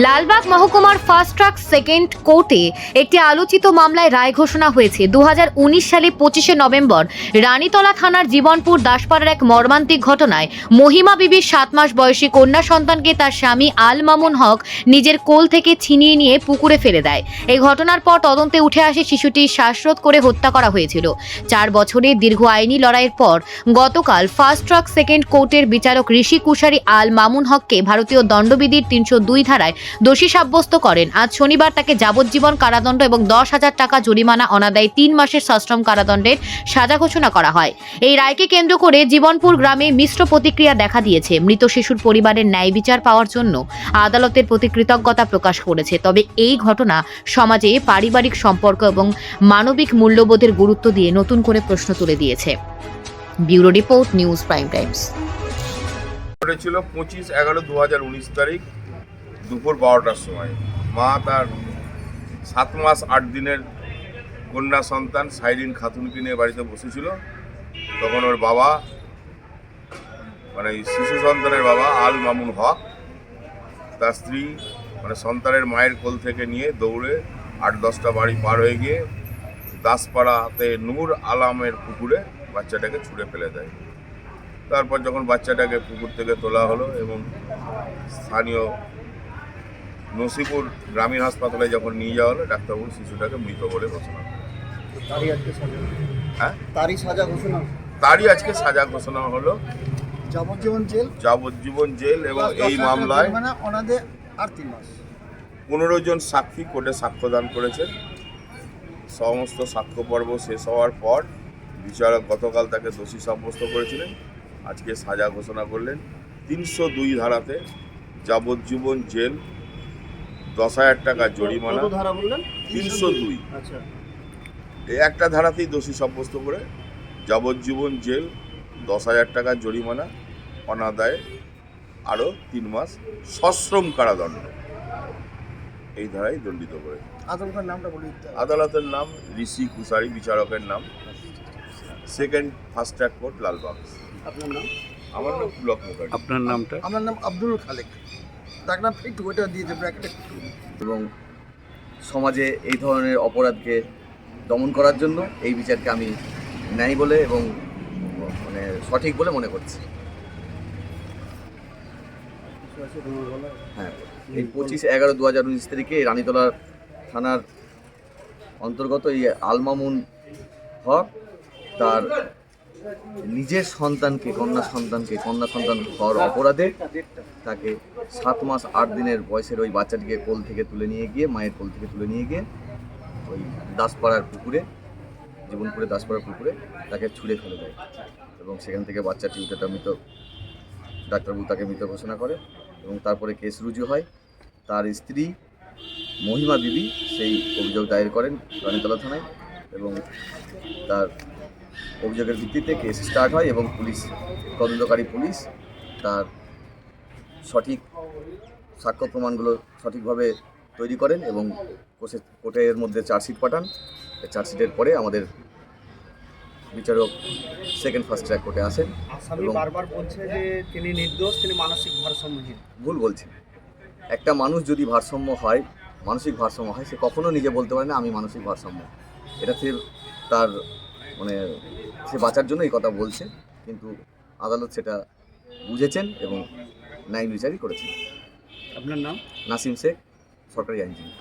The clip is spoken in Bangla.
লালবাগ মহকুমার ফার্স্ট ট্র্যাক সেকেন্ড কোর্টে একটি আলোচিত মামলায় রায় ঘোষণা হয়েছে। 2019 সালে 25শে নভেম্বর রানীতলা থানার জীবনপুর দাসপাড়ার এক মর্মান্তিক ঘটনায় মহিমা বিবির 7 মাস বয়সী কন্যা সন্তানকে তার স্বামী আল মামুন হক নিজের কোল থেকে ছিনিয়ে নিয়ে পুকুরে ফেলে দেয়। এই ঘটনার পর তদন্তে উঠে আসে শিশুটি শ্বাসরোধ করে হত্যা করা হয়েছিল। 4 বছরের দীর্ঘ আইনি লড়াইয়ের পর গতকাল ফার্স্ট ট্র্যাক সেকেন্ড কোর্টের বিচারক ঋষি কুশারি আল মামুন হককে ভারতীয় দণ্ডবিধির 302 ধারায় দোষী সাব্যস্ত করেন। আজ শনিবার তাকে যাবজ্জীবন কারাদণ্ড এবং 10,000 টাকা জরিমানা অনাদায়ী 3 মাসের সশ্রম কারাদণ্ডের সাজা ঘোষণা করা হয়। এই রায়কে কেন্দ্র করে জীবনপুর গ্রামে মিশ্র প্রতিক্রিয়া দেখা দিয়েছে। মৃত শিশুর পরিবারের ন্যায় বিচার পাওয়ার জন্য আদালতের প্রতি কৃতজ্ঞতা প্রকাশ করেছে। তবে এই ঘটনা সমাজে পারিবারিক সম্পর্ক এবং মানবিক মূল্যবোধের গুরুত্ব দিয়ে নতুন করে প্রশ্ন তুলে দিয়েছে। Bureau report, news prime Times. ছিল 25/11/2019 তারিখ দুপুর 12টার সময়। মা তার 7 মাস 8 দিনের কন্যা সন্তান সাইরিন খাতুনকে নিয়ে বাড়িতে বসেছিল। তখন ওর বাবা, মানে শিশু সন্তানের বাবা আল মামুন হক, তার স্ত্রী মানে সন্তানের মায়ের কোল থেকে নিয়ে দৌড়ে 8-10টা বাড়ি পার হয়ে গিয়ে দাসপাড়াতে নূর আলামের পুকুরে বাচ্চাটাকে ছুঁড়ে ফেলে দেয়। তারপর যখন বাচ্চাটাকে পুকুর থেকে তোলা হলো এবং স্থানীয় নসিপুর গ্রামীণ হাসপাতালে যখন নিয়ে যাওয়া হলো, ডাক্তারবাবু শিশুটাকে মৃত বলে ঘোষণা করলেন। তারই আজকে সাজা ঘোষণা হলো। যাবজ্জীবন জেল এবং এই মামলায় 15 জন সাক্ষী কোর্টে সাক্ষ্যদান করেছেন। সমস্ত সাক্ষ্য পর্ব শেষ হওয়ার পর বিচারক গতকাল তাকে দোষী সাব্যস্ত করেছিলেন। আজকে সাজা ঘোষণা করলেন। 302 ধারাতে যাবজ্জীবন জেল, 10,000 টাকা জরিমানা। 302 এই একটা ধারাতেই দোষী সাব্যস্ত করে যাবজ্জীবন জেল, 10,000 টাকা জরিমানা অনাদায়ে আরও 3 মাস সশ্রম কারাদণ্ড এই ধারায় দণ্ডিত করে। আদালতের নাম ঋষি কুশারি, বিচারকের নাম second first track court, Lalbagh. আপনার নাম? আমার নাম পুলক মুখার্জি। আপনার নামটা? আমার নাম আব্দুল খালেক। ডাকনাম একটু ওইটা দিয়ে দেবে একটা। এবং সমাজে এই ধরনের অপরাধকে দমন করার জন্য এই বিচারকে আমি ন্যায় বলে এবং মানে সঠিক বলে মনে করছি। হ্যাঁ, এই 25/11/2019 তারিখে রানীতলা থানার অন্তর্গত এই আল মামুন হক তার নিজের সন্তানকে কন্যা সন্তান হওয়ার অপরাধে তাকে 7 মাস 8 দিনের বয়সের ওই বাচ্চাটিকে কোল থেকে তুলে নিয়ে গিয়ে মায়ের কোল থেকে তুলে নিয়ে গিয়ে ওই দাসপাড়ার পুকুরে, জীবনপুরে দাসপাড়ার পুকুরে তাকে ছুঁড়ে ফেলে দেয় এবং সেখান থেকে বাচ্চাটি উঠে তার মৃত, ডাক্তারবাবু তাকে মৃত ঘোষণা করে এবং তারপরে কেস রুজু হয়। তার স্ত্রী মহিমা বিবি সেই অভিযোগ দায়ের করেন রানীতলা থানায় এবং তার অভিযোগের ভিত্তিতে কেস স্টার্ট হয় এবং পুলিশ, তদন্তকারী পুলিশ তার সঠিক সাক্ষ্য প্রমাণগুলো সঠিকভাবে তৈরি করেন এবং কোর্টের মধ্যে চার্জশিট পাঠান। চার্জশিটের পরে আমাদের বিচারক সেকেন্ড ফার্স্ট ট্র্যাক কোর্টে আসেন এবং বারবার বলছে যে তিনি নির্দোষ, তিনি মানসিক ভারসাম্যহীন। ভুল বলছেন। একটা মানুষ যদি ভারসাম্য হয়, মানসিক ভারসাম্য হয়, সে কখনো নিজে বলতে পারে না আমি মানসিক ভারসাম্য। এটা তার মানে সে বাঁচার জন্য এই কথা বলছে, কিন্তু আদালত সেটা বুঝেছেন এবং ন্যায় বিচারই করেছেন। আপনার নাম? নাসিম শেখ, সরকারি আইনজীবী।